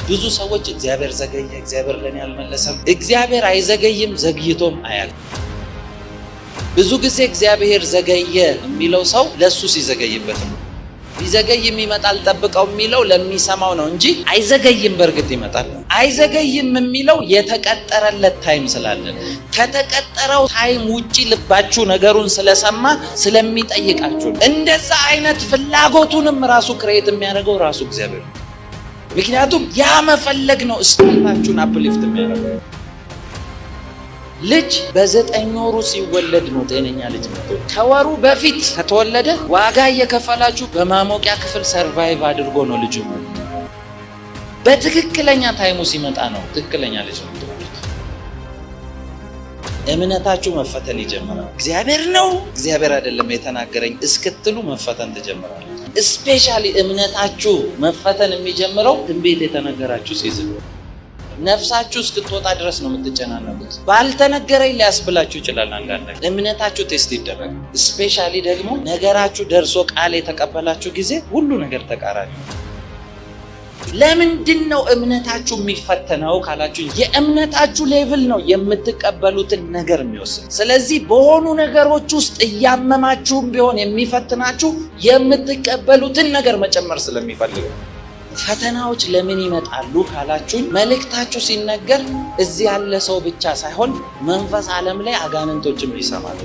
ብዙ ሰዎች እግዚአብሔር ዘገየ፣ እግዚአብሔር ለኔ አልመለሰም። እግዚአብሔር አይዘገይም፣ ዘግይቶም አያልቅም። ብዙ ጊዜ እግዚአብሔር ዘገየ የሚለው ሰው ለሱ ሲዘገይበት ነው። ቢዘገይም ይመጣል ጠብቀው የሚለው ለሚሰማው ነው እንጂ አይዘገይም በእርግጥ ይመጣል። አይዘገይም የሚለው የተቀጠረለት ታይም ስላለ ከተቀጠረው ታይም ውጪ ልባችሁ ነገሩን ስለሰማ ስለሚጠይቃችሁ እንደዛ አይነት ፍላጎቱንም ራሱ ክሬት የሚያደርገው ራሱ እግዚአብሔር ነው። ምክንያቱም ያ መፈለግ ነው ስፒሪታችሁን አፕሊፍት የሚያደርገው። ልጅ በ9 ወሩ ሲወለድ ነው ጤነኛ ልጅ ነው። ከወሩ በፊት ከተወለደ ዋጋ እየከፈላችሁ በማሞቂያ ክፍል ሰርቫይቭ አድርጎ ነው ልጅ ነው። በትክክለኛ ታይሙ ሲመጣ ነው ትክክለኛ ልጅ ነው። እምነታችሁ መፈተን ይጀምራል። እግዚአብሔር ነው እግዚአብሔር አይደለም የተናገረኝ እስክትሉ መፈተን ትጀምራላችሁ። ስፔሻሊ እምነታችሁ መፈተን የሚጀምረው ትንቢት የተነገራችሁ ሲዝም ነፍሳችሁ እስክትወጣ ድረስ ነው የምትጨናነቁት። ባልተነገረኝ ሊያስብላችሁ ይችላል። አንዳንድ እምነታችሁ ቴስት ይደረግ። ስፔሻሊ ደግሞ ነገራችሁ ደርሶ ቃል የተቀበላችሁ ጊዜ ሁሉ ነገር ተቃራኒ ነው። ለምንድን ነው እምነታችሁ የሚፈተነው ካላችሁ የእምነታችሁ ሌቭል ነው የምትቀበሉትን ነገር የሚወስድ። ስለዚህ በሆኑ ነገሮች ውስጥ እያመማችሁም ቢሆን የሚፈትናችሁ የምትቀበሉትን ነገር መጨመር ስለሚፈልግ። ፈተናዎች ለምን ይመጣሉ ካላችሁኝ መልእክታችሁ ሲነገር እዚህ ያለ ሰው ብቻ ሳይሆን መንፈስ ዓለም ላይ አጋንንቶችም ይሰማሉ።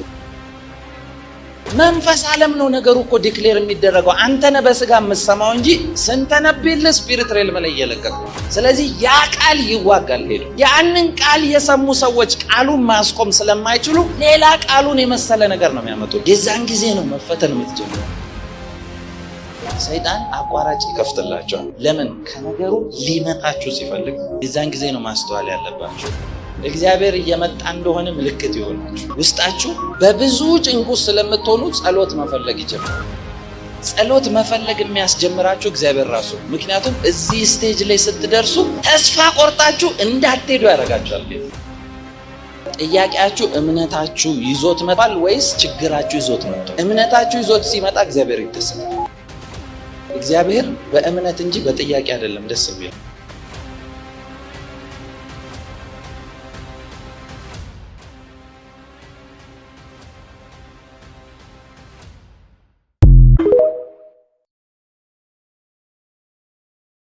መንፈስ ዓለም ነው ነገሩ እኮ ዲክሌር የሚደረገው። አንተ ነህ በስጋ የምትሰማው እንጂ ስንተነብይል ስፒሪት ሬልም ላይ እየለቀቀ። ስለዚህ ያ ቃል ይዋጋል ሄዶ ያንን ቃል የሰሙ ሰዎች ቃሉን ማስቆም ስለማይችሉ ሌላ ቃሉን የመሰለ ነገር ነው የሚያመጡት። የዛን ጊዜ ነው መፈተን የምትጀምረው። ሰይጣን አቋራጭ ይከፍትላቸዋል። ለምን? ከነገሩ ሊመታችሁ ሲፈልግ። የዛን ጊዜ ነው ማስተዋል ያለባችሁ። እግዚአብሔር እየመጣ እንደሆነ ምልክት ይሆናችሁ። ውስጣችሁ በብዙ ጭንቁስ ስለምትሆኑ ጸሎት መፈለግ ይጀምራል። ጸሎት መፈለግ የሚያስጀምራችሁ እግዚአብሔር ራሱ። ምክንያቱም እዚህ ስቴጅ ላይ ስትደርሱ ተስፋ ቆርጣችሁ እንዳትሄዱ ያደርጋችኋል። ጥያቄያችሁ እምነታችሁ ይዞት መጥቷል ወይስ ችግራችሁ ይዞት መጥቷል? እምነታችሁ ይዞት ሲመጣ እግዚአብሔር ይደሰታል። እግዚአብሔር በእምነት እንጂ በጥያቄ አይደለም ደስ የሚለው።